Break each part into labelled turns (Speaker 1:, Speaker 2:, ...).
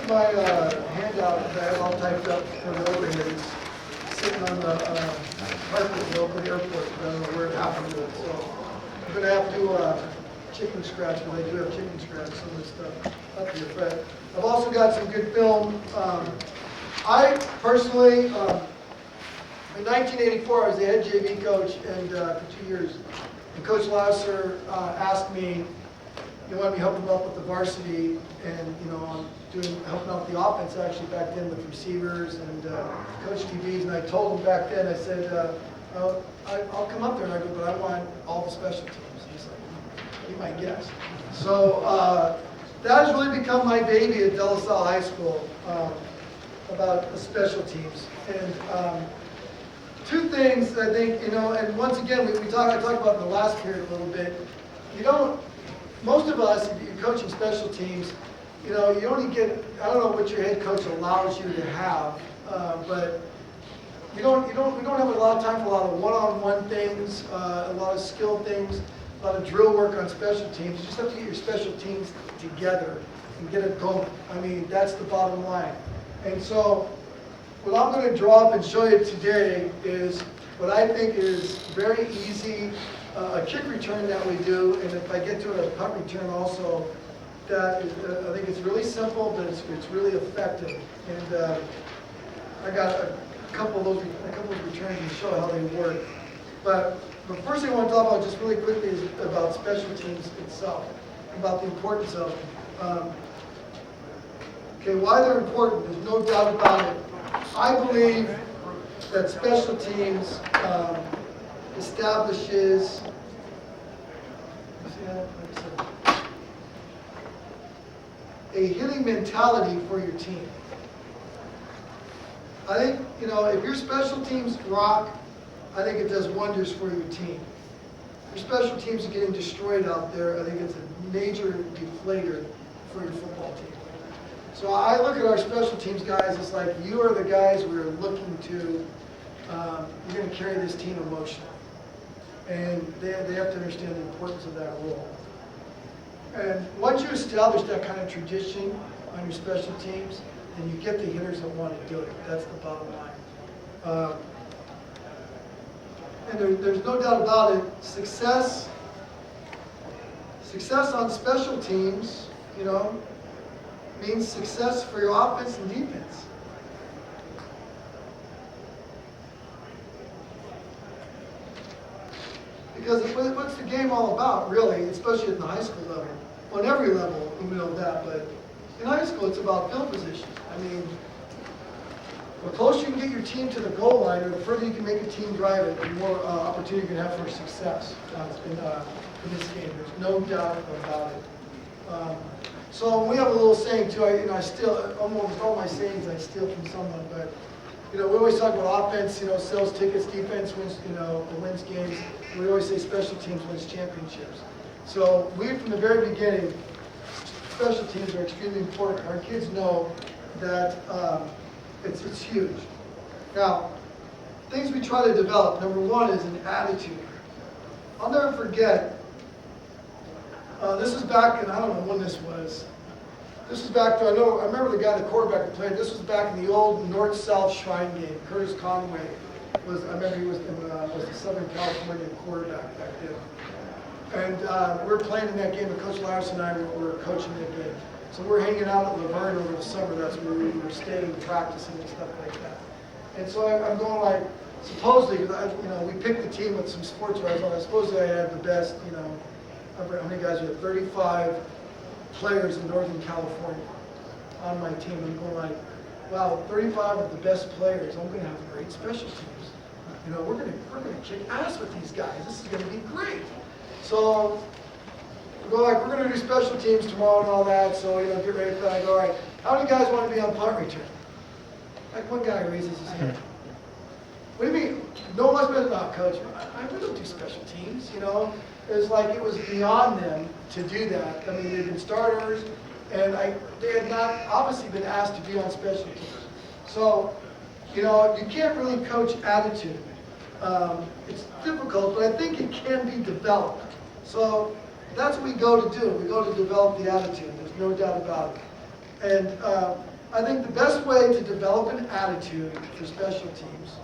Speaker 1: my handout that I have all typed up for the overhead. It's sitting on the carpet over the airport. I don't know where it happened to it. So I'm going to have to chicken scratch, but I do have chicken scratch, some of this stuff up here. But I've also got some good film. I personally, in 1984, I was the head JV coach and for 2 years. And Coach Lasser asked me, he wanted me to help him out with the varsity and, helping out the offense actually back then with receivers and coach TVs. And I told him back then, I said, I'll come up there. And I go, but I want all the special teams. He's like, be my guest. So that has really become my baby at De La Salle High School, about the special teams. And two things I think, and once again, I talked about in the last period a little bit. Most of us, if you're coaching special teams, you only get, I don't know what your head coach allows you to have, but we don't have a lot of time for a lot of one-on-one things, a lot of skill things, a lot of drill work on special teams. You just have to get your special teams together and get it going. I mean, that's the bottom line. And so, what I'm going to draw up and show you today is what I think is very easy, a kick return that we do, and if I get to a punt return also, that is, I think it's really simple, but it's really effective. And I got a couple of those returns to show how they work. But the first thing I want to talk about just really quickly is about special teams itself, about the importance of them. Okay, why they're important, there's no doubt about it. I believe that special teams establishes a hitting mentality for your team. I think, if your special teams rock, I think it does wonders for your team. If your special teams are getting destroyed out there, I think it's a major deflator for your football team. So I look at our special teams guys, it's like you are the guys we're looking to, you're going to carry this team emotionally. And they have to understand the importance of that role. And once you establish that kind of tradition on your special teams, then you get the hitters that want to do it. That's the bottom line. And there's no doubt about it, success on special teams, means success for your offense and defense. Because what's the game all about, really, especially at the high school level? On every level, you know that, but in high school, it's about field position. I mean, the closer you can get your team to the goal line, or the further you can make a team drive it, the more opportunity you can have for success in this game. There's no doubt about it. So we have a little saying too. I steal almost all my sayings. I steal from someone, but we always talk about offense. Sells tickets. Defense wins. Wins games. We always say special teams wins championships. So we, from the very beginning, special teams are extremely important. Our kids know that it's huge. Now, things we try to develop. Number one is an attitude. I'll never forget. This was back in, I don't know when this was. This was back, I remember the guy, the quarterback that played. This was back in the old North-South Shrine game. Curtis Conway I remember he was the Southern California quarterback back then. And we were playing in that game, and Coach Larson and I were coaching that game. So we're hanging out at Laverne over the summer. That's where we were staying, practicing and stuff like that. And so I'm going like, supposedly, we picked the team with some sports writers on. Supposedly I had the best, how many guys we had? 35 players in Northern California on my team. I'm going like, wow, 35 of the best players. I'm going to have great special teams. We're going to kick ass with these guys. This is going to be great. So we go like, we're going to do special teams tomorrow and all that. So get ready for that. I go, all right, how many guys want to be on punt return? Like one guy raises his hand. What do you mean? No one's been about coach. I don't do special teams. It was like it was beyond them to do that. I mean, they've been starters, and they had not obviously been asked to be on special teams. So, you can't really coach attitude. It's difficult, but I think it can be developed. So that's what we go to do. We go to develop the attitude. There's no doubt about it. And I think the best way to develop an attitude for special teams,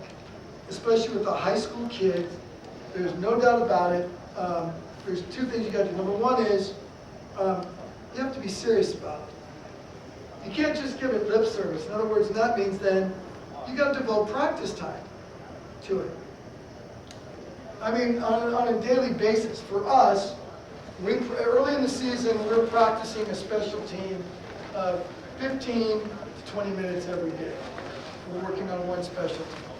Speaker 1: especially with the high school kids, there's no doubt about it. There's two things you got to do. Number one is you have to be serious about it. You can't just give it lip service. In other words, that means then you got to devote practice time to it. I mean, on a daily basis. For us, early in the season, we're practicing a special team 15 to 20 minutes every day. We're working on one special team.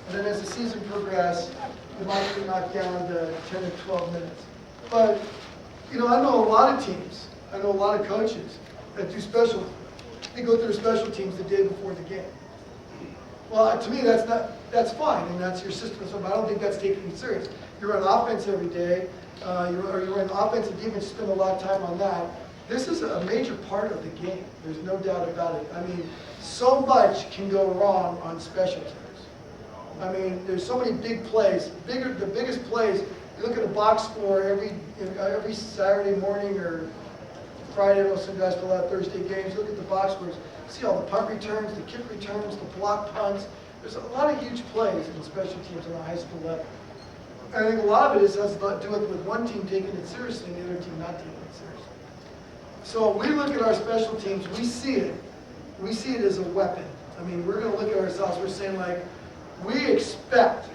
Speaker 1: And then as the season progresses, we might be knocked down to 10 to 12 minutes. But, you know, I know a lot of teams. I know a lot of coaches that do they go through special teams the day before the game. Well, to me, that's fine, and that's your system. So I don't think that's taking it serious. You're on offense every day, you're on offense and defense, spend a lot of time on that. This is a major part of the game. There's no doubt about it. I mean, so much can go wrong on special teams. I mean, there's so many big plays. The biggest plays, you look at a box score every Saturday morning or Friday. I know some guys pull out Thursday games. Look at the box scores. See all the punt returns, the kick returns, the block punts. There's a lot of huge plays in special teams on the high school level. I think a lot of it has to do with one team taking it seriously and the other team not taking it seriously. So we look at our special teams, we see it. We see it as a weapon. I mean, we're going to look at ourselves, we're saying like, we expect,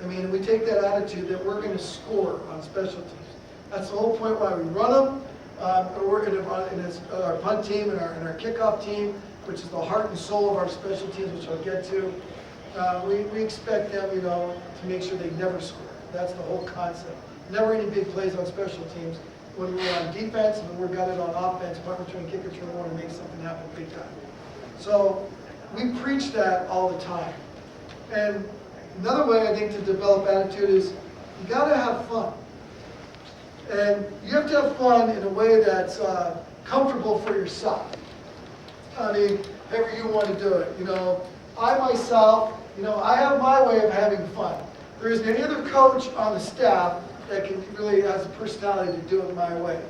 Speaker 1: I mean, we take that attitude that we're going to score on special teams. That's the whole point why we run them. And it's our punt team and our kickoff team, which is the heart and soul of our special teams, which I'll get to. We expect them, you know, to make sure they never score. That's the whole concept. Never any big plays on special teams. When we're on defense and when we're got it on offense, punt return, kick return, we want to make something happen big time. So we preach that all the time. And another way I think to develop attitude is you got to have fun. And you have to have fun in a way that's comfortable for yourself. I mean, however you want to do it. You know, I myself, you know, I have my way of having fun. There isn't any other coach on the staff that can really has the personality to do it my way.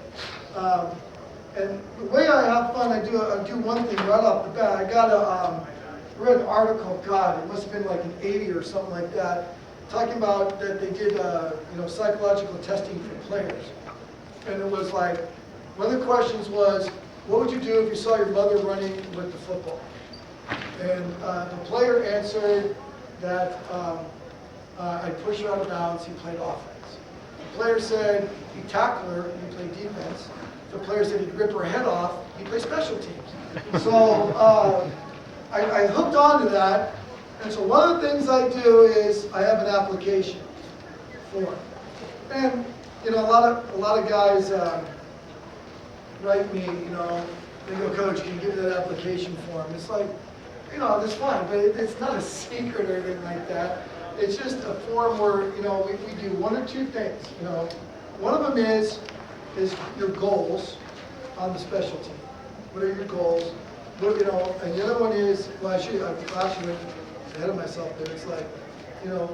Speaker 1: And the way I have fun, I do one thing right off the bat. I read an article, God, it must have been like an 80 or something like that, talking about that they did psychological testing for players. And it was like, one of the questions was, what would you do if you saw your mother running with the football? And the player answered that I'd push her out of bounds, he played offense. The player said he'd tackle her, he played defense. The player said he'd rip her head off, he played special teams. So I hooked on to that. And so one of the things I do is I have an application form. And you know, a lot of guys write me, you know, they go, Coach, can you give me that application form? It's like, you know, that's fine, but it's not a secret or anything like that. It's just a form where, you know, we do one or two things. You know, one of them is your goals on the special team. What are your goals? What, you know, and the other one is, well, I actually went ahead of myself there. It's like, you know,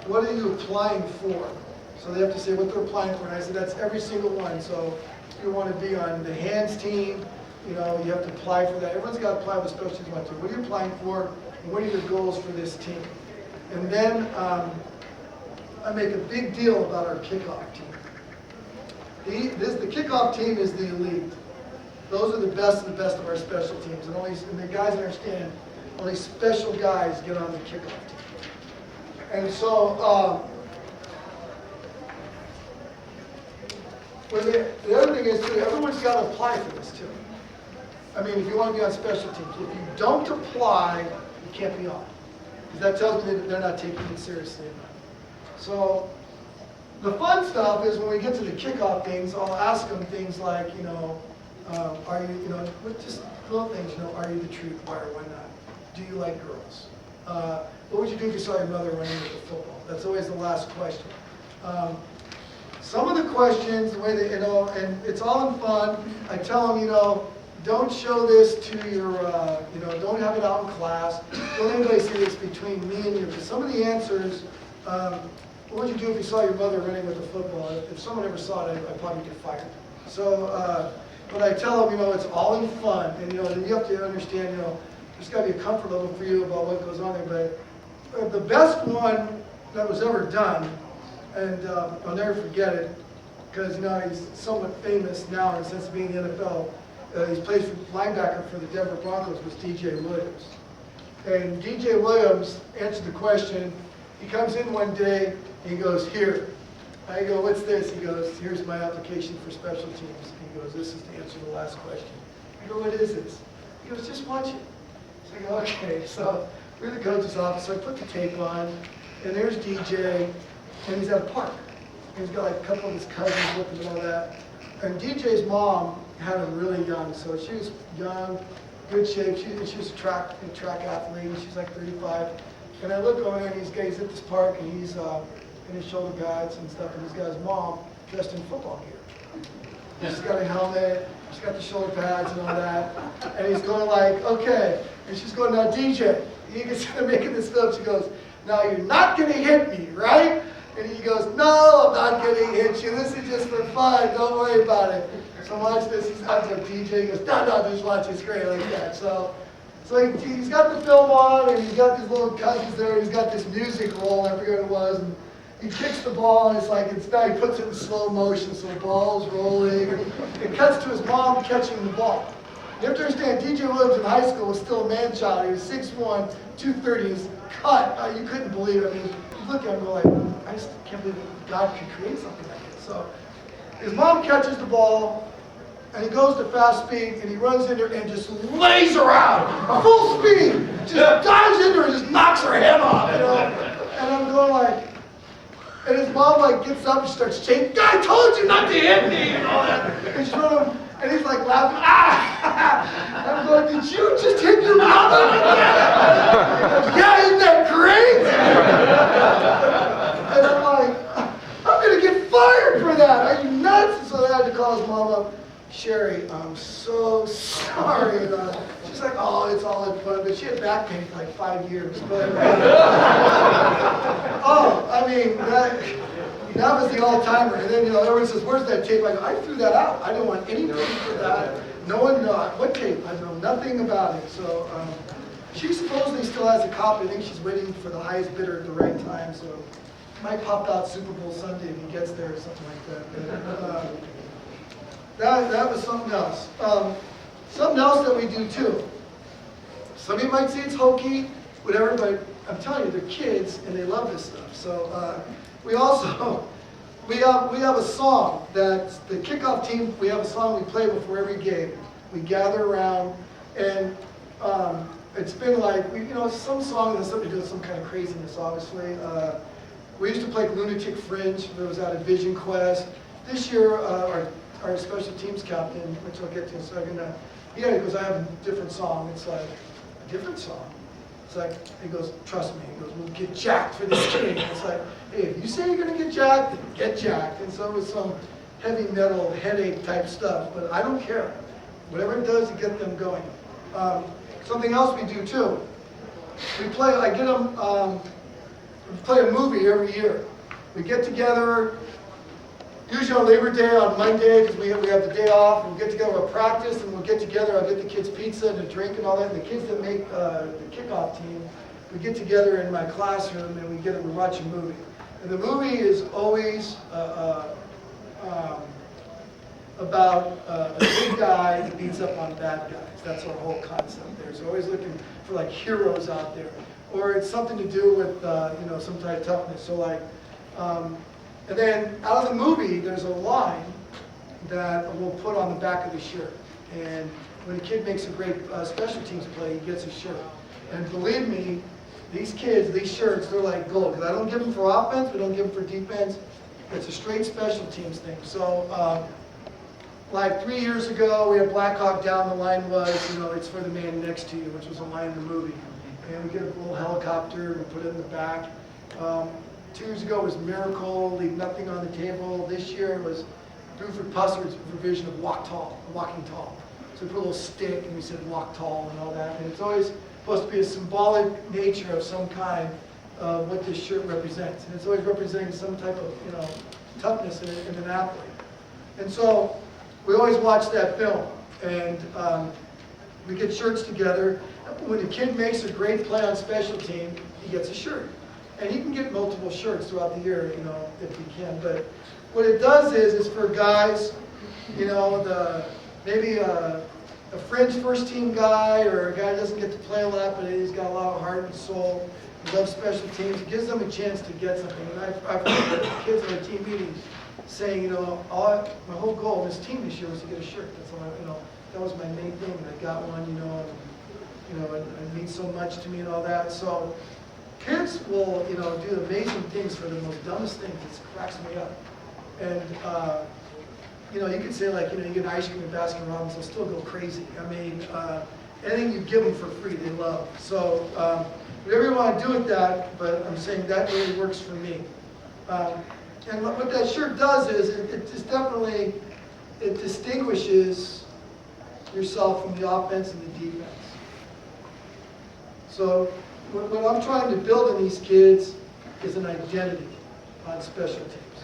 Speaker 1: what are you applying for? So they have to say what they're applying for, and I said that's every single one. So if you want to be on the hands team, you know, you have to apply for that. Everyone's got to apply with special teams want to. What are you applying for? And what are your goals for this team? And then I make a big deal about our kickoff team. The kickoff team is the elite. Those are the best of our special teams. And the guys understand, only special guys get on the kickoff team. And so, the other thing is, too, everyone's got to apply for this, too. I mean, if you want to be on special teams, if you don't apply, you can't be on. Because that tells me that they're not taking it seriously enough. So, the fun stuff is when we get to the kickoff things, I'll ask them things like, you know, are you, you know, just little things, you know, are you the truth? Why or why not? Do you like girls? What would you do if you saw your mother running with the football? That's always the last question. Some of the questions, the way they, you know, and it's all in fun. I tell them, you know, don't show this to your, you know, don't have it out in class. Don't anybody see this between me and you. Because some of the answers, what would you do if you saw your mother running with a football? If someone ever saw it, I'd probably get fired. So But I tell them, it's all in fun, and then you have to understand, there's got to be a comfort level for you about what goes on there. But the best one that was ever done, and I'll never forget it, because he's somewhat famous now in the sense of being in the NFL. He's played for linebacker for the Denver Broncos, was DJ Williams. And DJ Williams answered the question. He comes in one day, and he goes, "Here." I go, "What's this?" He goes, "Here's my application for special teams." He goes, "This is to answer the last question." I go, "What is this?" He goes, "Just watch it." So I go, "Okay." So we're in the coach's office, so I put the tape on, and there's DJ, and he's at a park. He's got like a couple of his cousins with him and all that. And DJ's mom had him really young, so she was young, good shape. She was a track athlete. She's like 35. And I look over and he's at this park, and he's in his shoulder pads and stuff, and he's got his mom dressed in football gear. She's got a helmet, she's got the shoulder pads and all that. And he's going like, "Okay." And she's going, "Now DJ," he gets to making this film. She goes, "Now you're not going to hit me, right?" And he goes, "No, I'm not going to hit you. This is just for fun. Don't worry about it." So watch this. He's out there, DJ. He goes, "No, just watch. It's great like that." So he's got the film on, and he's got his little cousins there, and he's got this music roll. I forget what it was. And he kicks the ball, and now he puts it in slow motion, so the ball's rolling. And it cuts to his mom catching the ball. You have to understand, DJ Williams in high school was still a man-child. He was 6'1", 230. He was cut. You couldn't believe it. I mean, you look at him and go like, I just can't believe that God could create something like this. So his mom catches the ball, and he goes to fast speed, and he runs in there and just lays her out, full speed, just dives into her and just knocks her head off, And I'm going like, and his mom gets up and starts shaking. "I told you not to hit me," and all that. And she's running, and he's like laughing, "Ah!" And I'm going, "Did you just hit your mother?" "Yeah, isn't that great?" And I'm like, "I'm gonna get fired for that. Are you nuts?" And so I had to call his mom up. "Sherry, I'm so sorry." And, she's like, "Oh, it's all in fun." But she had back pain for like 5 years. But I mean, that was the all-timer. And then everyone says, "Where's that tape?" I go, "I threw that out. I didn't want any tape for that. No one knows what tape. I know nothing about it." So she supposedly still has a copy. I think she's waiting for the highest bidder at the right time. So it might pop out Super Bowl Sunday if he gets there or something like that. But, that was something else. Something else that we do too. Some of you might say it's hokey, whatever, but I'm telling you, they're kids and they love this stuff. So we have a song that the kickoff team. We have a song we play before every game. We gather around, and it's been like some song has something to do with some kind of craziness. Obviously, we used to play Lunatic Fringe. It was out of Vision Quest. This year, our special teams captain, which I'll get to in a second, he goes, "I have a different song." It's like, "A different song?" It's like, he goes, "Trust me." He goes, "We'll get jacked for this game." It's like, "Hey, if you say you're going to get jacked, then get jacked." And so it was some heavy metal headache type stuff, but I don't care. Whatever it does to get them going. Something else we do too. We play a movie every year. We get together. Usually on Labor Day, on Monday, because we have the day off, and we'll get together, we'll practice, and we'll get together. I'll get the kids pizza and a drink and all that. And the kids that make the kickoff team, we get together in my classroom and we watch a movie. And the movie is always about a good guy that beats up on bad guys. That's our whole concept there. So always looking for like heroes out there, or it's something to do with some type of toughness. So like. And then out of the movie, there's a line that we'll put on the back of the shirt. And when a kid makes a great special teams play, he gets a shirt. And believe me, these kids, these shirts, they're like gold. Because I don't give them for offense, we don't give them for defense. It's a straight special teams thing. So like 3 years ago, we had Black Hawk Down. The line was, "It's for the man next to you," which was a line in the movie. And we get a little helicopter and put it in the back. 2 years ago was Miracle, Leave Nothing on the Table. This year it was Buford Pussard's revision of Walking Tall. So we put a little stick and we said walk tall and all that. And it's always supposed to be a symbolic nature of some kind of what this shirt represents. And it's always representing some type of toughness in an athlete. And so we always watch that film, and we get shirts together. When a kid makes a great play on special team, he gets a shirt. And he can get multiple shirts throughout the year, you know, if he can. But what it does is for guys, you know, maybe a fringe first team guy, or a guy who doesn't get to play a lot, but he's got a lot of heart and soul, he loves special teams, it gives them a chance to get something. And I've heard kids in our team meetings saying, you know, my whole goal in this team this year was to get a shirt. That's all you know, that was my main thing, and I got one, you know, it means so much to me and all that. So kids will, you know, do amazing things for the most dumbest things. It cracks me up. And, you know, you could say, like, you know, you get ice cream and Baskin Robbins, they'll still go crazy. I mean, anything you give them for free, they love. So, whatever you want to do with that, but I'm saying that really works for me. And what that shirt does is, it just definitely, it distinguishes yourself from the offense and the defense. So, what I'm trying to build in these kids is an identity on special teams.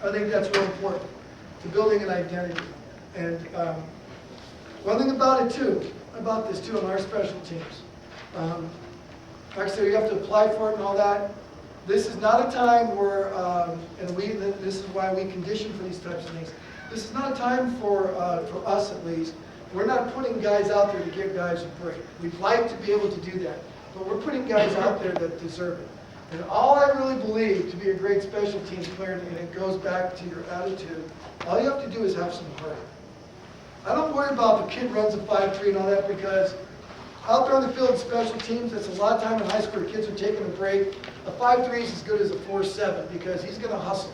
Speaker 1: I think that's real important, to building an identity. And one thing about this too, on our special teams, like I said, you have to apply for it and all that. This is not a time where, this is why we condition for these types of things. This is not a time for us at least. We're not putting guys out there to give guys a break. We'd like to be able to do that. But we're putting guys out there that deserve it. And all I really believe to be a great special teams player, and it goes back to your attitude, all you have to do is have some heart. I don't worry about the kid runs a 5.3 and all that, because out there on the field in special teams, that's a lot of time in high school, kids are taking a break. A 5.3 is as good as a 4.7 because he's going to hustle,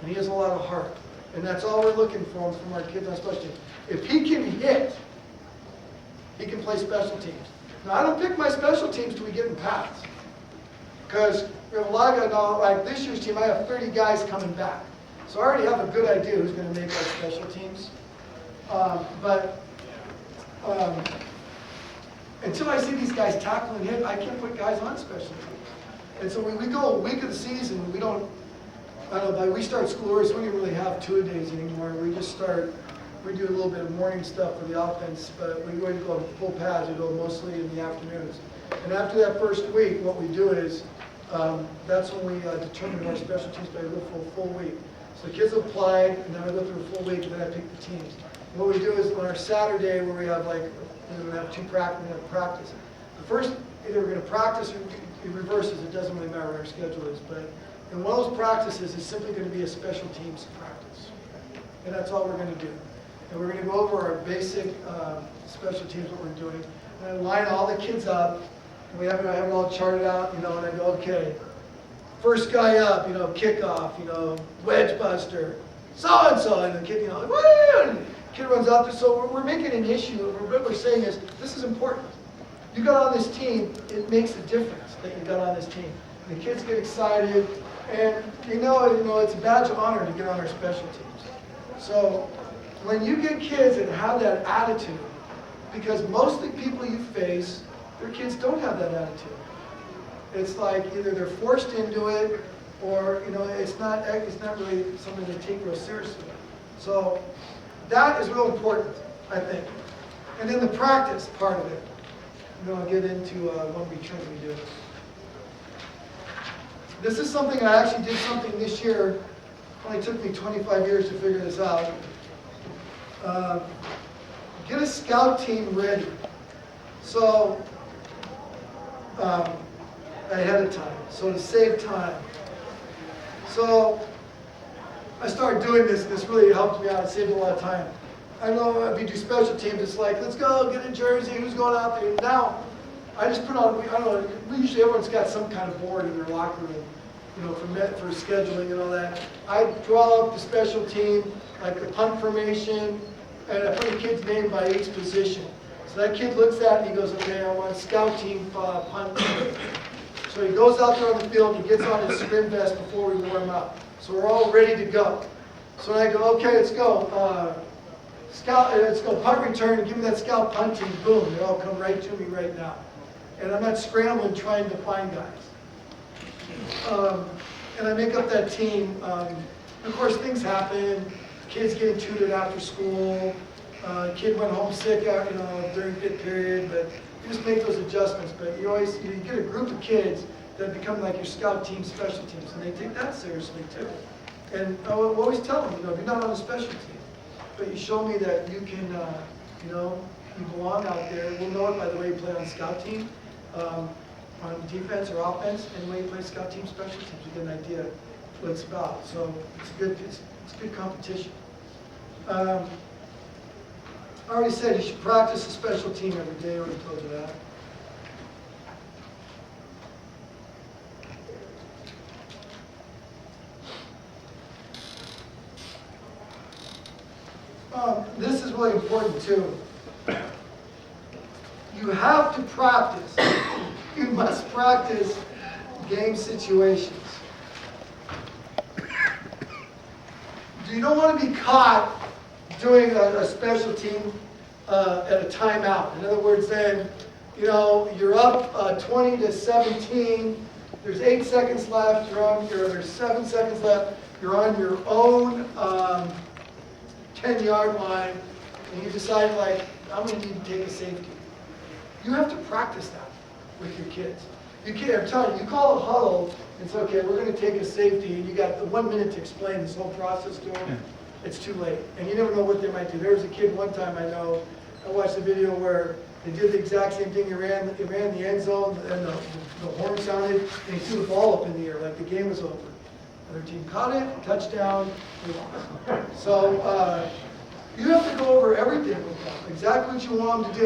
Speaker 1: and he has a lot of heart. And that's all we're looking for from our kids on special teams. If he can hit, he can play special teams. Now, I don't pick my special teams till we get in paths. Because we have a lot of guys now, like this year's team, I have 30 guys coming back. So I already have a good idea who's going to make our special teams. Until I see these guys tackle and hit, I can't put guys on special teams. And so when we go a week of the season, we don't, I don't know, we start school early, so we don't really have two-a-days anymore. We just start, we do a little bit of morning stuff for the offense, but we go full pads, we go mostly in the afternoons. And after that first week, what we do is, that's when we determine our special teams play. We go for a full week. So the kids have applied, and then I go through a full week, and then I pick the teams. And what we do is on our Saturday, where we have we have practice. The first, either we're going to practice or it reverses. It doesn't really matter what our schedule is. But in one of those practices, it's simply going to be a special teams practice. And that's all we're going to do. And we're going to go over our basic special teams, what we're doing. And I line all the kids up. And I have it all charted out, and I go, okay, first guy up, kickoff, wedge buster, so-and-so, and the kid, woo! And the kid runs out there. So we're making an issue. What we're saying is, this is important. You got on this team, it makes a difference that you got on this team. And the kids get excited, and it's a badge of honor to get on our special teams. So when you get kids that have that attitude, because most of the people you face, their kids don't have that attitude. It's like either they're forced into it, or it's not really something they take real seriously. So that is real important, I think. And then the practice part of it. I'll get into what we try to do. This is something I actually did something this year. It only took me 25 years to figure this out. Get a scout team ready. So ahead of time, so to save time. So I started doing this. This really helped me out. It saved a lot of time. I know if you do special teams, it's like, let's go get a jersey. Who's going out there? Now, I just put on. I don't know. Usually, everyone's got some kind of board in their locker room, for scheduling and all that. I draw up the special team, like the punt formation, and I put a kid's name by each position. So that kid looks at it and he goes, okay, I want scout team punt. So he goes out there on the field, he gets on his swim vest before we warm up. So we're all ready to go. So I go, okay, let's go. Let's go punt return, give me that scout punt team, boom, they all come right to me right now. And I'm not scrambling trying to find guys. And I make up that team. Of course, things happen. kids getting tutored after school, kid went home sick during pit period, but you just make those adjustments. But you get a group of kids that become like your scout team, special teams, and they take that seriously too. And I always tell them, if you're not on a special team, but you show me that you can, you belong out there. We'll know it by the way you play on scout team, on defense or offense, and the way you play scout team, special teams, you get an idea what it's about. So it's good competition. I already said you should practice a special team every day. I already told you that. This is really important too. You have to practice. You must practice game situations. You don't want to be caught doing a special team at a timeout. In other words, then, you're up 20-17. There's 8 seconds left. There's 7 seconds left. You're on your own 10-yard line, and you decide, I'm going to need to take a safety. You have to practice that with your kids. You can't, I'm telling you, you call a huddle, and say, okay, we're going to take a safety, and you got the 1 minute to explain this whole process to them. It's too late. And you never know what they might do. There was a kid one time I watched a video where they did the exact same thing. He ran the end zone, and the horn sounded, and he threw the ball up in the air like the game was over. Other team caught it, touchdown, we lost. So you have to go over everything with them, exactly what you want them to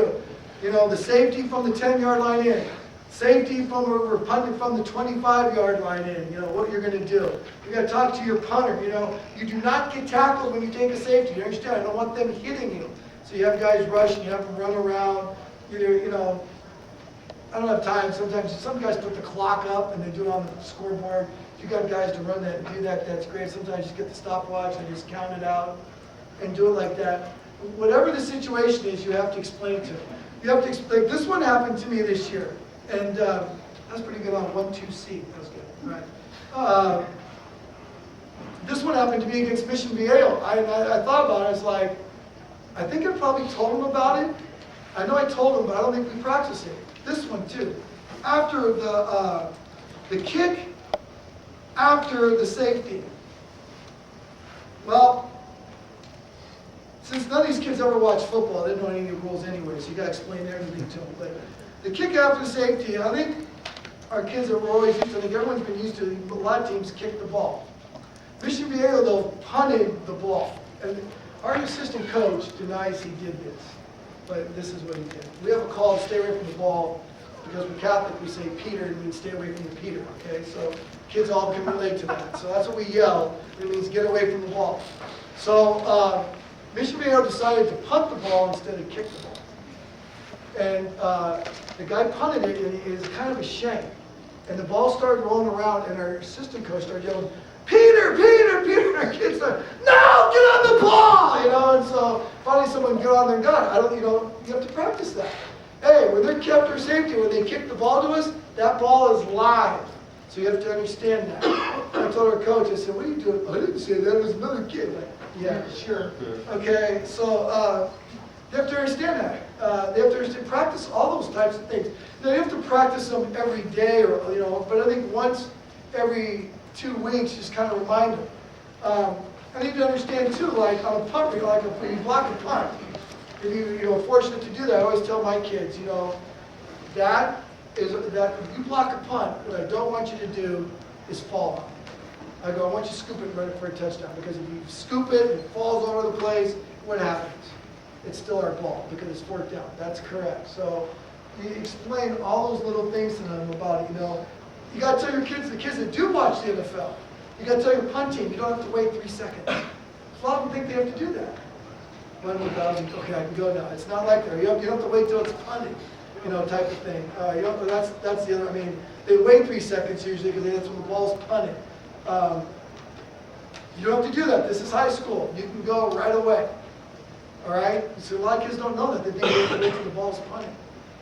Speaker 1: do. The safety from the 10-yard line in, safety from we're punting from the 25-yard line in. What you're going to do. You got to talk to your punter. You do not get tackled when you take a safety. You understand? I don't want them hitting you. So you have guys rush and you have them run around. I don't have time. Sometimes some guys put the clock up and they do it on the scoreboard. If you got guys to run that and do that, that's great. Sometimes you just get the stopwatch and just count it out and do it like that. Whatever the situation is, you have to explain to them. You have to explain. This one happened to me this year, and that's pretty good on 1-2C. That was good. Right. This one happened to me against Mission Viejo. I thought about it. I was like, I think I probably told him about it. I know I told him, but I don't think we practiced it. This one too. After the kick, after the safety. Well, since none of these kids ever watched football, they didn't know any of the rules anyway, so you got to explain everything to them. But the kick after safety, I think our kids are always used to, I think everyone's been used to, a lot of teams kick the ball. Mission Viejo, though, punted the ball. And our assistant coach denies he did this, but this is what he did. We have a call, stay away from the ball, because we're Catholic, we say Peter, it means stay away from the Peter, okay? So kids all can relate to that. So that's what we yell. It means get away from the ball. So Mission Viejo decided to punt the ball instead of kick the ball. And the guy punted it, and it was kind of a shame. And the ball started rolling around, and our assistant coach started yelling, Peter, Peter, Peter. Our kids started, no, get on the ball, And so finally someone got on there and got it. You have to practice that. Hey, when they're kept or safety, when they kick the ball to us, that ball is live. So you have to understand that. I told our coach, I said, what are you doing? I didn't say that, it was another kid. Like, yeah, sure. Okay, so you have to understand that. They have to understand, practice all those types of things. Now, you have to practice them every day, but I think once every 2 weeks, just kind of remind them. I need to understand too, like on a punt, when you block a punt, if you're fortunate to do that, I always tell my kids, that if you block a punt, what I don't want you to do is fall on it. I go, I want you to scoop it and run it for a touchdown, because if you scoop it and it falls all over the place, what happens? It's still our ball because it's fourth down. That's correct. So you explain all those little things to them about it. You got to tell your kids, the kids that do watch the NFL, you got to tell your punt team, you don't have to wait 3 seconds. A lot of them think they have to do that. Okay, I can go now. It's not like that. You don't have to wait till it's punted, type of thing. That's the other. They wait 3 seconds usually because that's when the ball's punted. You don't have to do that. This is high school. You can go right away. All right. So a lot of kids don't know that. They think they have to wait till the ball's punted.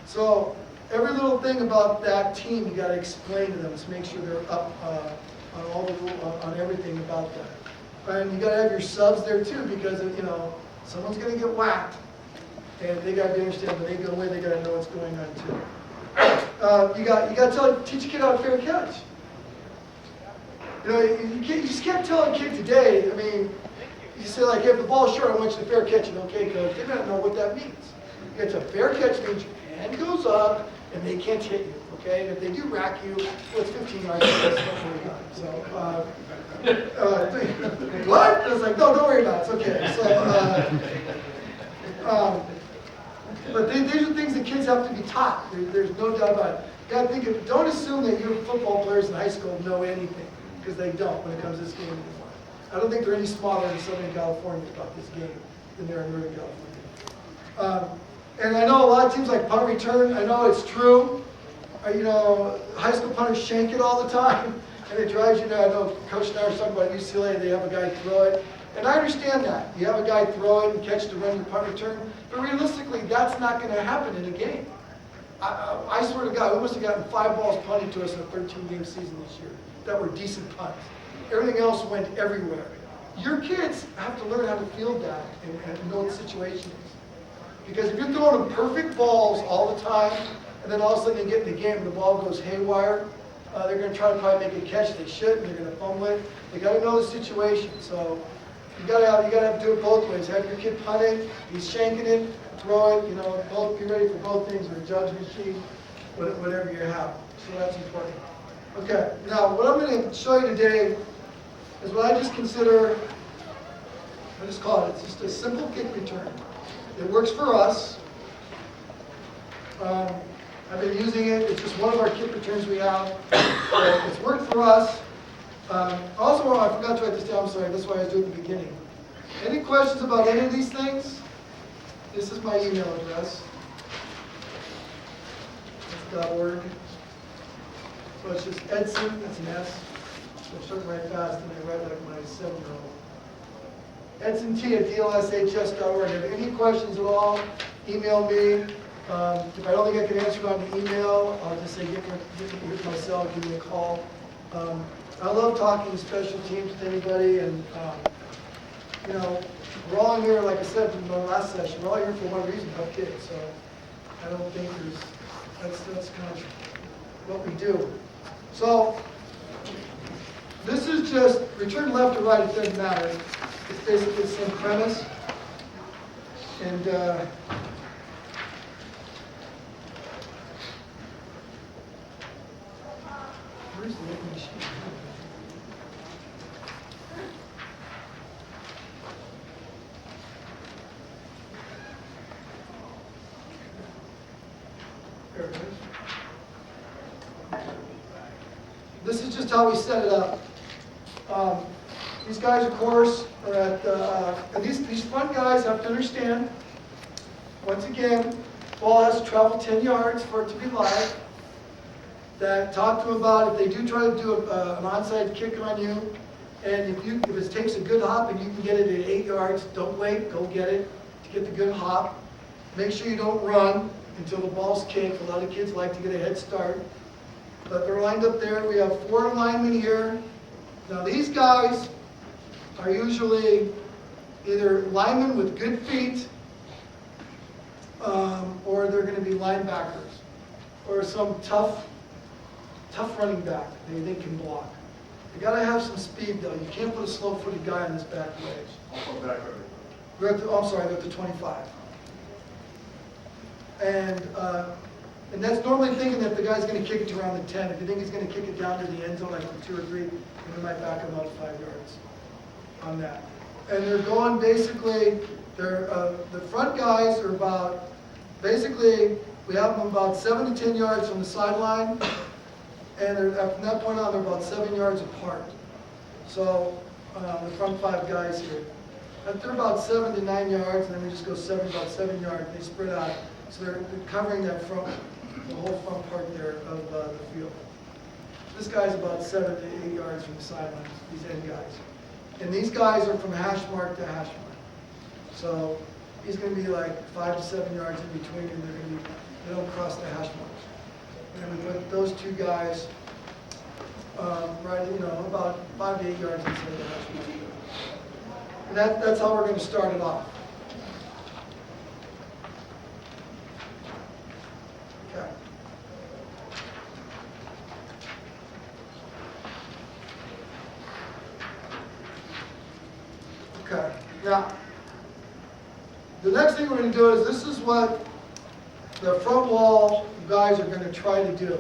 Speaker 1: So every little thing about that team, you got to explain to them to make sure they're up on all the on everything about that. And you got to have your subs there too, because you know someone's going to get whacked, and they got to understand when they go away, they got to know what's going on too. You got to teach a kid how to fair catch. You know, you just can't tell a kid today. I mean, you say like, hey, if the ball's short, I want you to fair catch it. Okay, coach. They don't know what that means. It's a fair catch means your hand goes up and they can't hit you. Okay, and if they do rack you, well, it's 15 yards. So, what? I was like, no, don't worry about it. It's okay. So, but these are things that kids have to be taught. There's no doubt about it. You got to think of, don't assume that your football players in high school know anything, because they don't when it comes to this game anymore. I don't think they're any smarter in Southern California about this game than they are in Northern California. And I know a lot of teams like punt return. I know it's true. You know, high school punters shank it all the time, and it drives you nuts. I know Coach and I were talking about UCLA. They have a guy throw it, and I understand that. You have a guy throw it and catch to run your punt return, but realistically, that's not going to happen in a game. I swear to God, we must have gotten 5 balls punted to us in a 13-game season this year that were decent punts. Everything else went everywhere. Your kids have to learn how to field that and know what the situation is. Because if you're throwing them perfect balls all the time, and then all of a sudden you get in the game and the ball goes haywire, they're going to try to probably make a catch they shouldn't, they're going to fumble it. They got to know the situation. So you got to do it both ways. Have your kid punt it, he's shanking it, throw it, you know, both, be ready for both things, or a judgment sheet, whatever you have. So that's important. Okay, now what I'm going to show you today is what I just consider, I just call it, it's just a simple kick return. It works for us. I've been using it. It's just one of our kick returns we have. It's worked for us. Also, I forgot to write this down. I'm sorry. That's why I was doing it at the beginning. Any questions about any of these things? This is my email address. It's .org. So it's just Eddison. That's an S. I'm starting to write fast, and I write like my 7-year-old. EdsonT@dlshs.org. If you have any questions at all, email me. If I don't think I can answer it on the email, I'll just say get my cell, give me a call. I love talking special teams with anybody, and you know, we're all here, like I said in my last session, we're all here for one reason, help kids. So I don't think that's kind of what we do. So this is just return left or right, it doesn't matter. It's basically the same premise. And where's the open machine? There it is. This is just how we set it up. These guys, of course, are at, these front guys have to understand, once again, ball has to travel 10 yards for it to be live. That talk to them about if they do try to do an onside kick on you, and if it takes a good hop and you can get it at 8 yards, don't wait, go get it to get the good hop. Make sure you don't run until the ball's kicked. A lot of kids like to get a head start. But they're lined up there. We have 4 linemen here. Now these guys are usually either linemen with good feet, or they're going to be linebackers, or some tough running back they can block. You got to have some speed though. You can't put a slow-footed guy on this back ledge. We're at the, I'm sorry, they're at the 25. And that's normally thinking that the guy's going to kick it to around the 10. If you think he's going to kick it down to the end zone, like 2 or 3, then you might back him about 5 yards on that. And they're going basically, the front guys are about, basically, we have them about 7 to 10 yards from the sideline, and from that point on, they're about 7 yards apart. So the front 5 guys here, they're about 7 to 9 yards, and then we just go about 7 yards. They spread out, so they're covering that front, the whole front part there of the field. This guy's about 7 to 8 yards from the sidelines. These end guys. And these guys are from hash mark to hash mark. So he's going to be like 5 to 7 yards in between, and they don't cross the hash marks. And we put those 2 guys right, about 5 to 8 yards inside the hash mark. And that's how we're going to start it off. Okay. Okay. Now, the next thing we're going to do is, this is what the front wall guys are going to try to do.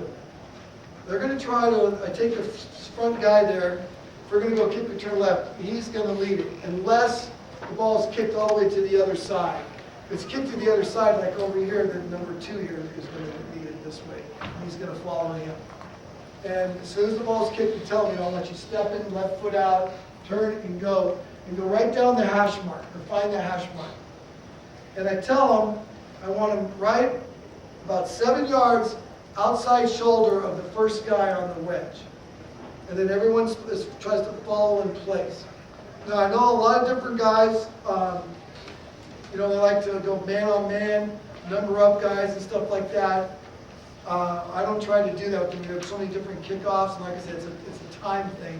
Speaker 1: They're going to try to, I take the front guy there, if we're going to go kick return left, he's going to lead it, unless the ball is kicked all the way to the other side. If it's kicked to the other side, like over here, then number 2 here is going to lead it this way. He's going to follow him. And as soon as the ball's kicked, you tell me, I'll let you step in, left foot out, turn and go right down the hash mark, or find the hash mark. And I tell them, I want them right about 7 yards outside shoulder of the first guy on the wedge. And then everyone tries to follow in place. Now, I know a lot of different guys, they like to go man on man, number up guys and stuff like that. I don't try to do that with them. We have so many different kickoffs, and like I said, it's a time thing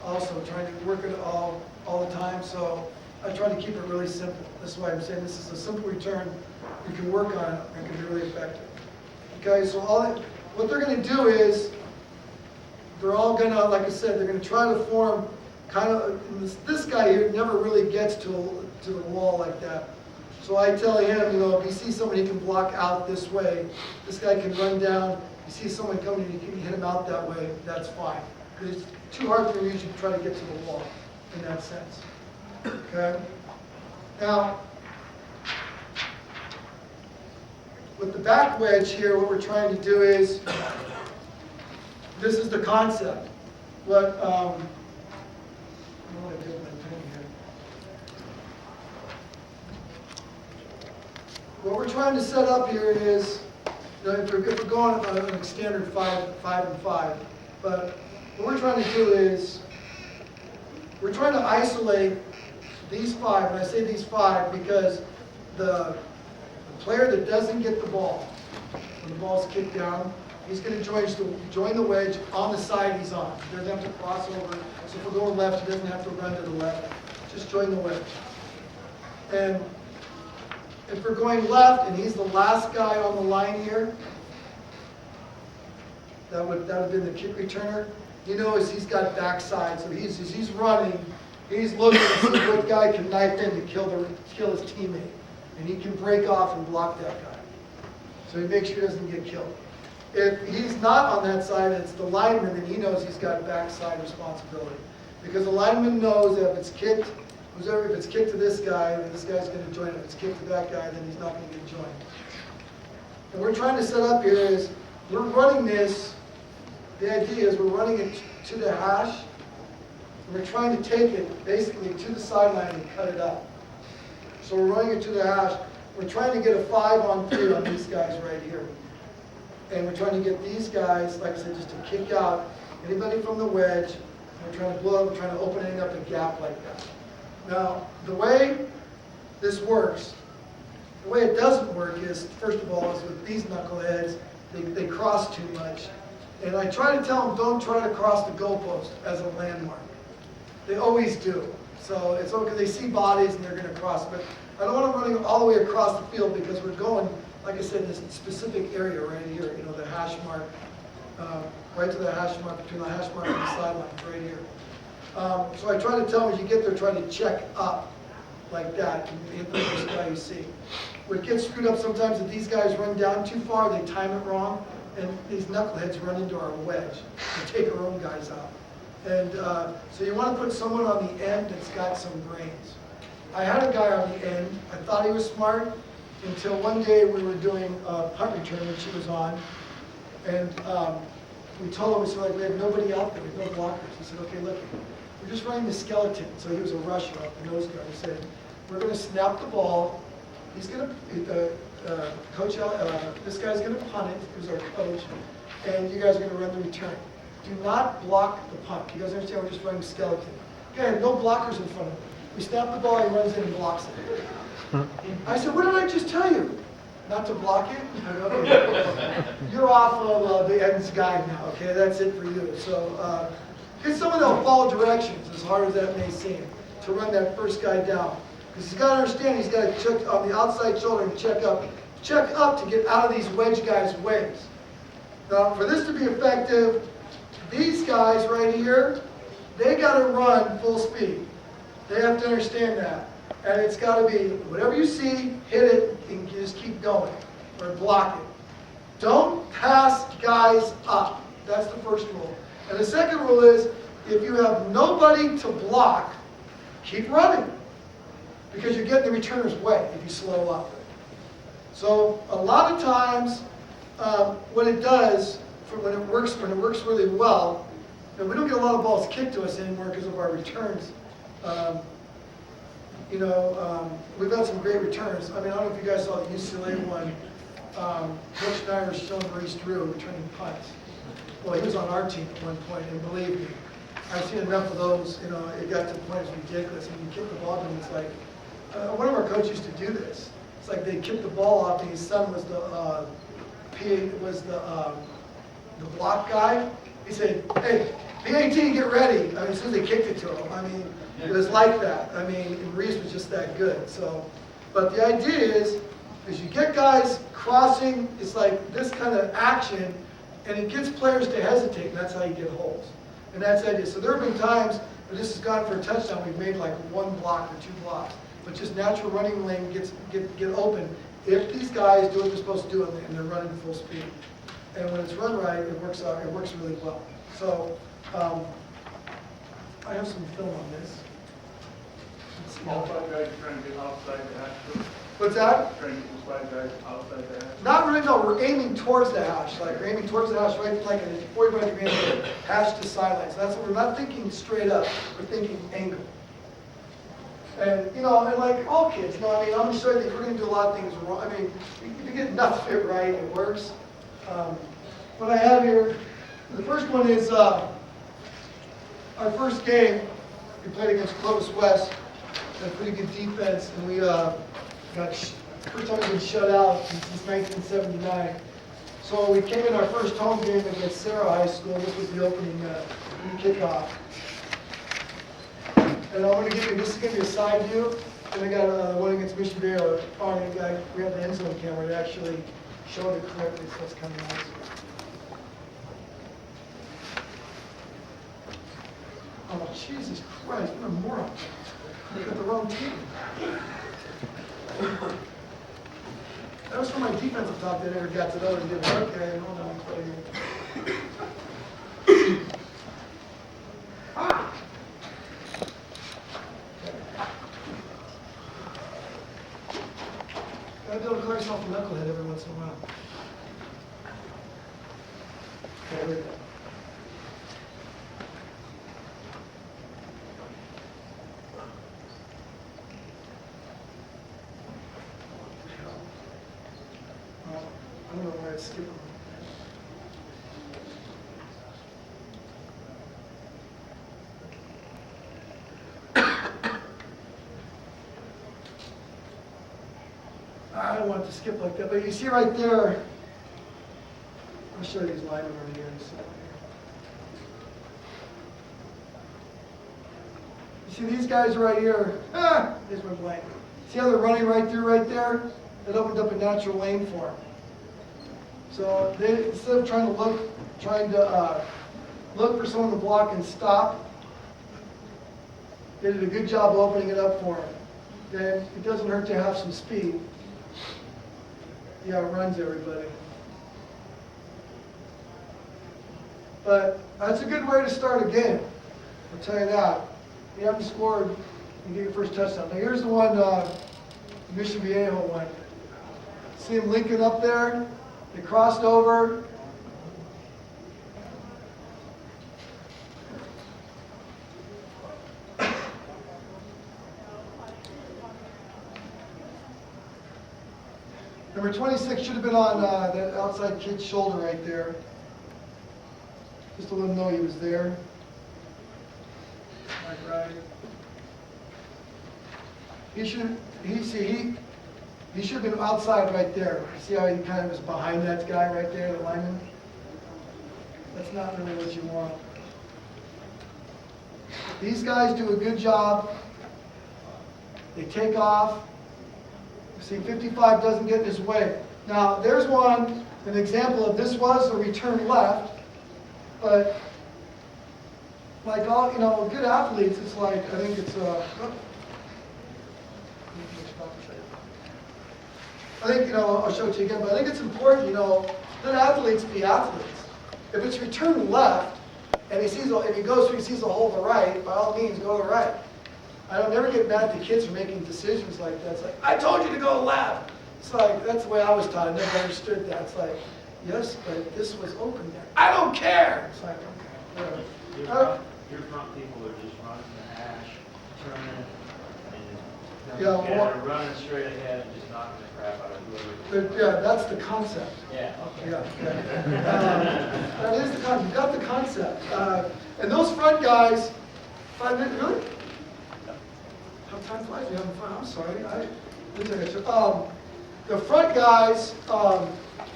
Speaker 1: also, trying to work it all the time. So I try to keep it really simple. That's why I'm saying this is a simple return. You can work on it and it can be really effective. Okay, so what they're going to do is, they're all going to, like I said, they're going to try to form kind of, this guy here never really gets to the wall like that. So I tell him, if you see someone he can block out this way, this guy can run down. If you see someone coming and you can hit him out that way, that's fine. Because it's too hard for you to try to get to the wall in that sense. Okay? Now, with the back wedge here, what we're trying to do is, this is the concept. I don't want to get my pen here. What we're trying to set up here is, if we're going on a standard 5 and 5, but what we're trying to do is, we're trying to isolate these 5, and I say these 5 because the player that doesn't get the ball, when the ball's kicked down, he's going to join the wedge on the side he's on. He doesn't have to cross over. So if we're going left, he doesn't have to run to the left. Just join the wedge. And if we're going left and he's the last guy on the line here, that would have been the kick returner. He's got backside, so he's running. He's looking to see what guy can knife in to kill his teammate. And he can break off and block that guy. So he makes sure he doesn't get killed. If he's not on that side, it's the lineman, then he knows he's got backside responsibility. Because the lineman knows that if it's kicked to this guy, then this guy's going to join. If it's kicked to that guy, then he's not going to get joined. And we're trying to set up here is, we're running this, the idea is we're running it to the hash, and we're trying to take it basically to the sideline and cut it up. So we're running it to the hash. We're trying to get a 5-on-3 on these guys right here. And we're trying to get these guys, like I said, just to kick out anybody from the wedge. We're trying to blow up, we're trying to open up a gap like that. Now, the way this works, the way it doesn't work is, first of all, is with these knuckleheads, they cross too much. And I try to tell them, don't try to cross the goalpost as a landmark. They always do. So it's okay, they see bodies and they're going to cross. But I don't want them running all the way across the field because we're going, like I said, this specific area right here, the hash mark, right to the hash mark, between the hash mark and the sidelines, right here. So I try to tell them, as you get there, try to check up like that and hit the first guy you see. What gets screwed up sometimes is these guys run down too far, they time it wrong, and these knuckleheads run into our wedge and take our own guys out. And so you want to put someone on the end that's got some brains. I had a guy on the end, I thought he was smart, until one day we were doing a punt return when she was on, and we told him, we said, we have nobody out there, we have no blockers. He said, okay, look, we're just running the skeleton. So he was a rusher up the nose guard. He said, we're going to snap the ball. He's going to, coach, this guy's going to punt it, who's our coach, and you guys are going to run the return. Do not block the punt. You guys understand we're just running skeleton. Okay, no blockers in front of him. We snap the ball, he runs in and blocks it. I said, what did I just tell you? Not to block it? Okay. You're off of the Eddison guide now, okay? That's it for you. So, get someone that'll follow directions, as hard as that may seem. to run that first guy down. Because he's got to understand he's got to check on the outside shoulder and check up to get out of these wedge guys' ways. Now, for this to be effective, these guys right here, they got to run full speed. They have to understand that. And it's got to be, whatever you see, hit it and just keep going or block it. Don't pass guys up. That's the first rule. And the second rule is, if you have nobody to block, keep running. Because you're getting the returner's way if you slow up. So a lot of times, what it does, when it works really well, and we don't get a lot of balls kicked to us anymore because of our returns. We've had some great returns. I mean, I don't know if you guys saw the UCLA one. Coach Snyder showing Maurice Drew returning punts. Well, he was on our team at one point, and believe me, I've seen enough of those. It got to the point it was ridiculous. And you kick the ball, and it's like, one of our coaches used to do this. It's like they kicked the ball off, and his son was the block guy. He said, "Hey, PAT, get ready." I mean, as soon as they kicked it to him, I mean, it was like that. I mean, and Reese was just that good. So, but the idea is you get guys crossing. It's like this kind of action, and it gets players to hesitate, and that's how you get holes. And that's the idea. So there have been times when this has gone for a touchdown. We've made like one block or two blocks. But just natural running lane get open if these guys do what they're supposed to do and they're running full speed. And when it's run right, it works out. It works really well. So I have some film on this.
Speaker 2: Outside guys trying to get outside the hash.
Speaker 1: What's that?
Speaker 2: Trying to get inside guys outside the hash.
Speaker 1: Not really. No, we're aiming towards the hash. Like we're aiming towards the hash, right? Like a 45-degree angle, hash to sideline. So that's what we're not thinking straight up. We're thinking angle. And, and like all kids, I mean, I'm going to show you that we're going to do a lot of things wrong. I mean, if you get enough of it right, it works. What I have here, the first one is our first game. We played against Clovis West. Had a pretty good defense, and we got first time we've been shut out since 1979. So we came in our first home game against Salle High School. This was the opening kickoff. And I'm going to give you, this is going to be a side view. And I got one against Mission Bay. We have the end zone camera to actually show it correctly, so it's kind of nice. Oh, Jesus Christ, what a moron. I got the wrong team. That was for my defensive top that never got to those and didn't work. Okay, hold on, let me play here. Ah! Gotta be able to call yourself a knucklehead every once in a while. Okay, here we go. I don't know why it's skipping. I don't want it to skip like that, but you see right there, I'll show you these linemen over here in a second. You see these guys right here, there's my blank. See how they're running right through right there? It opened up a natural lane for them. So they, instead of trying to look for someone to block and stop, they did a good job opening it up for them. Then it doesn't hurt to have some speed. Yeah, it runs everybody. But that's a good way to start a game. I'll tell you that. You haven't scored, you get your first touchdown. Now here's the one, Mission Viejo one. See him linking up there? They crossed over. Number 26 should have been on that outside kid's shoulder right there. Just to let him know he was there. Right. He should have been outside right there. See how he kind of was behind that guy right there, the lineman? That's not really what you want. These guys do a good job They take off. See, 55 doesn't get in his way. Now, there's an example of this was a return left, but like all, good athletes, it's like, I think it's, I'll show it to you again, but I think it's important, let athletes be athletes. If it's return left, and he goes through, he sees a hole to the right, by all means, go to the right. I don't never get mad at the kids for making decisions like that. It's like, I told you to go left. It's like, that's the way I was taught. I never understood that. It's like, yes, but this was open there. I don't care. It's like, okay, whatever.
Speaker 3: Your front people are just running the hash, turning, and
Speaker 1: Yeah,
Speaker 3: running straight ahead and just knocking the crap out of whoever.
Speaker 1: Yeah, that's the concept.
Speaker 3: Yeah. Okay.
Speaker 1: Yeah. That is the concept. You got the concept. And those front guys, 5 minutes, really? How time flies? You having fun? I'm sorry. The front guys,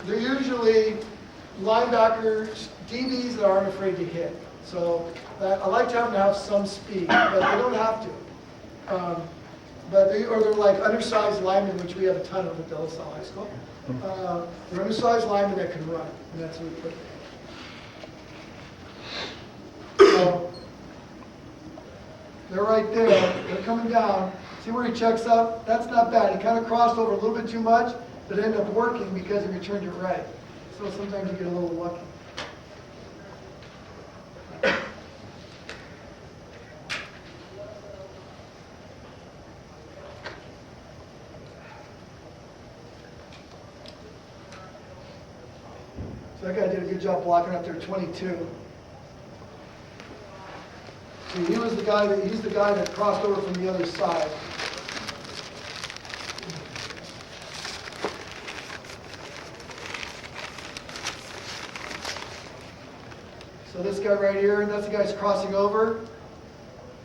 Speaker 1: they're usually linebackers, DBs that aren't afraid to hit. So I like to have them to have some speed, but they don't have to. But they're like undersized linemen, which we have a ton of at De La Salle High School. They're undersized linemen that can run, and that's what we put there. So they're right there. They're coming down. See where he checks up? That's not bad. He kind of crossed over a little bit too much, but it ended up working because he returned it right. So sometimes you get a little lucky. So that guy did a good job blocking up there, 22. See, he's the guy that crossed over from the other side. So this guy right here, that's the guy's crossing over.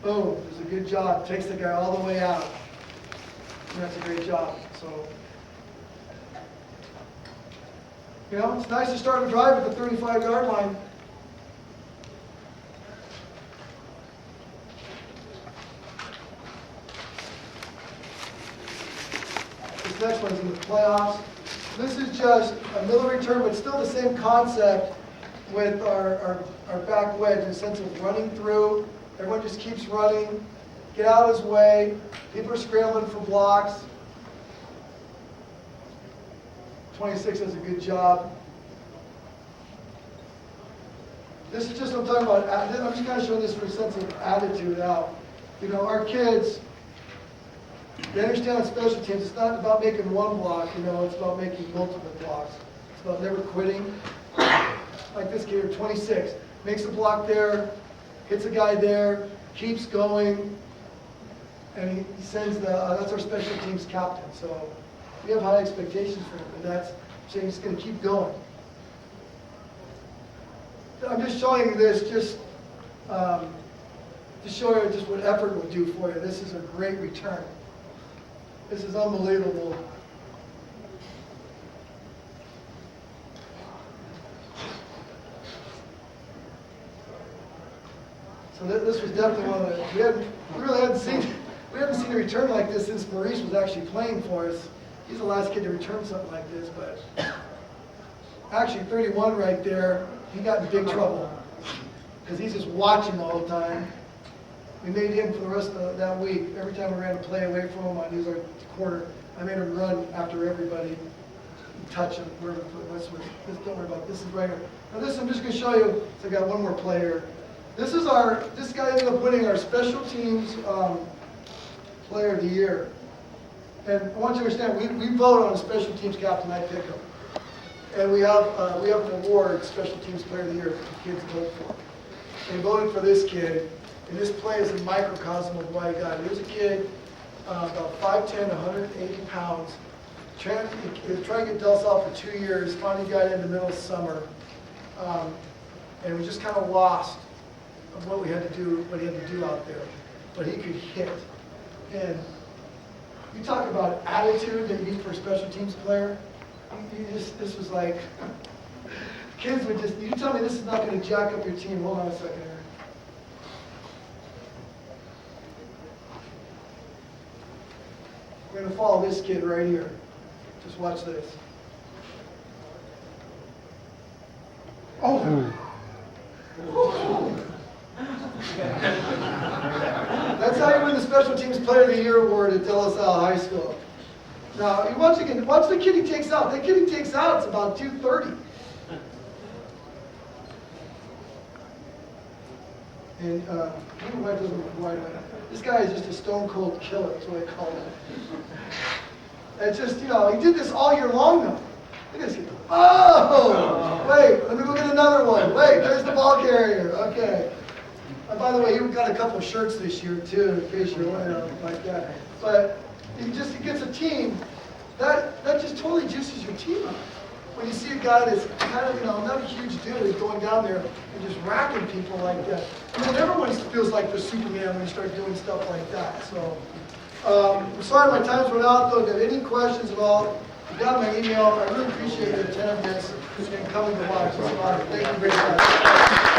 Speaker 1: Boom, does a good job. Takes the guy all the way out. And that's a great job. So, it's nice to start a drive at the 35-yard line. This next one's in the playoffs. This is just a middle return, but still the same concept with our back wedge in the sense of running through. Everyone just keeps running. Get out of his way. People are scrambling for blocks. 26 does a good job. This is just what I'm talking about. I'm just kind of showing this for a sense of attitude out. Our kids, they understand on special teams, it's not about making one block, it's about making multiple blocks. It's about never quitting. Like this kid here, 26, makes a block there, hits a guy there, keeps going, and he sends that's our special teams captain. So we have high expectations for him, and that's saying he's going to keep going. I'm just showing you this just to show you just what effort will do for you. This is a great return. This is unbelievable. So this was definitely one of the, we hadn't seen a return like this since Maurice was actually playing for us. He's the last kid to return something like this, but actually 31 right there, he got in big trouble because he's just watching the whole time. We made him for the rest of that week. Every time we ran a play away from him, he was our corner. I made him run after everybody, touch him. Don't worry about it. This is right here. Now this, I'm just going to show you. So I got one more player. This guy ended up winning our special teams player of the year. And I want you to understand, we vote on a special teams captain. I pick him. And we have an award, special teams player of the year, that the kids vote for. They voted for this kid. And this play is a microcosm of why he got it. He was a kid, about 5'10", 180 pounds. He was trying to get De La Salle for 2 years. Finally got in the middle of summer. And we just kind of lost of what he had to do out there. But he could hit. And you talk about attitude that you need for a special teams player. This was like, kids would just, you tell me this is not going to jack up your team. Hold on a second here. We're gonna follow this kid right here. Just watch this. Oh. That's how you win the Special Teams Player of the Year award at De La Salle High School. Now, you watch the kid he takes out. That kid he takes out, it's about 230. And this guy is just a stone cold killer, that's what I call him. It's just, you know, he did this all year long though. Look at this kid. Oh! Wait, let me go get another one. Wait, there's the ball carrier. Okay. And by the way, he got a couple of shirts this year too, in case you're wondering like that. But he gets a team, that just totally juices your team up. When you see a guy that's kind of, you know, not a huge dude, is going down there and just racking people like that. I mean, everyone feels like they're Superman when you start doing stuff like that. So, I'm sorry my time's run out, though. If you have any questions at all, you got my email. I really appreciate your attentiveness and coming to watch. It's an honor. Thank you very much.